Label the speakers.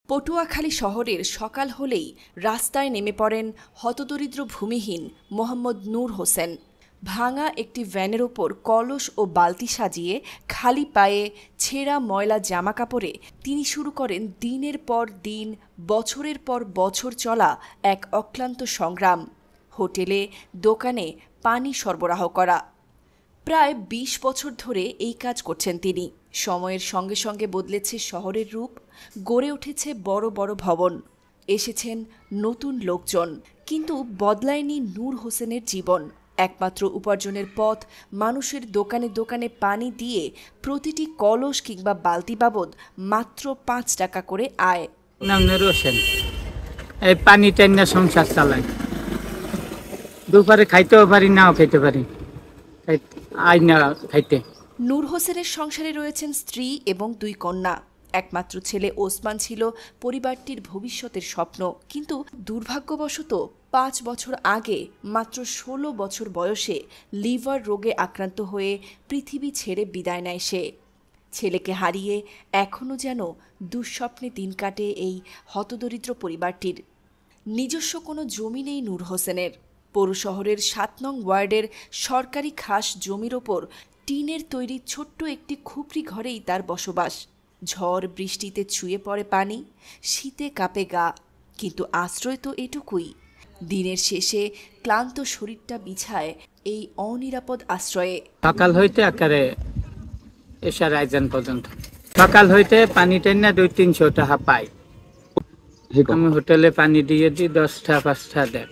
Speaker 1: পটুয়াখালী শহরের সকাল হলেই রাস্তায় নেমে পড়েন হতদরিদ্র ভূমিহীন মোহাম্মদ নূর হোসেন। ভাঙা একটি ভ্যানের ওপর কলস ও বালতি সাজিয়ে খালি পায়ে ছেঁড়া ময়লা জামাকাপড়ে তিনি শুরু করেন দিনের পর দিন বছরের পর বছর চলা এক অক্লান্ত সংগ্রাম। হোটেলে দোকানে পানি সরবরাহ করা। প্রায় ২০ বছর ধরে এই কাজ করছেন তিনি। সময়ের সঙ্গে সঙ্গে বদলেছে শহরের রূপ, গড়ে উঠেছে বড় বড় ভবন, এসেছেন নতুন লোকজন, কিন্তু বদলায়নি নূর হোসেনের জীবন। একমাত্র উপার্জনের পথ মানুষের দোকানে দোকানে পানি দিয়ে প্রতিটি কলস কিংবা বালতি বাবদ মাত্র ৫ টাকা করে আয়।
Speaker 2: নাম নূর হোসেন। এই পানি টাইনা সংসার চালাই। দুপুরে খাইতেও পারি, নাও খাইতে পারি, আইনা খাইতে।
Speaker 1: নূর হোসেনের সংসারে রয়েছেন স্ত্রী এবং ২ কন্যা। একমাত্র ছেলে ওসমান ছিল পরিবারটির ভবিষ্যতের স্বপ্ন, কিন্তু দুর্ভাগ্যবশত ৫ বছর আগে মাত্র ১৬ বছর বয়সে লিভার রোগে আক্রান্ত হয়ে পৃথিবী ছেড়ে বিদায় নেয় সে। ছেলেকে হারিয়ে এখনও যেন দুঃস্বপ্নে দিন কাটে এই হতদরিদ্র পরিবারটির। নিজস্ব কোনো জমি নেই নূর হোসেনের। পৌর শহরের ৭ নং ওয়ার্ডের সরকারি খাস জমির ওপর টিনের তৈরি ছোট্ট একটি খুপড়ি ঘরেই তার বসবাস। ঝড় বৃষ্টিতে ছুঁয়ে পড়ে পানি, শীতে কাঁপে গা, কিন্তু আশ্রয় তো এটুকুই। দিনের শেষে ক্লান্ত শরীরটা বিছায় এই অনিরাপদ আশ্রয়ে।
Speaker 2: সকাল হইতে একেবারে এসার আয়োজন পর্যন্ত, সকাল হইতে পানি টাইনা ২০০-৩০০ টাকা পাই। আমি হোটেলে পানি দিয়ে দিই, ১০টা ৫টা দেয়।